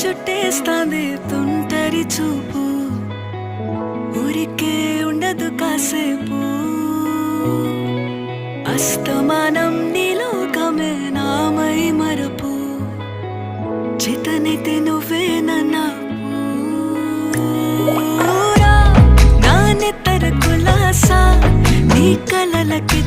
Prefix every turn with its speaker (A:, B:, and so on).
A: చుట్టేస్తాంది తుంటరి చూపు, ఊరికే ఉండదు కాసేపు. అస్తమానం నీలోకమే నామై మరపు, చితనైతే నువ్వే నాన్నెత్తర కులాసా నీ కలలకి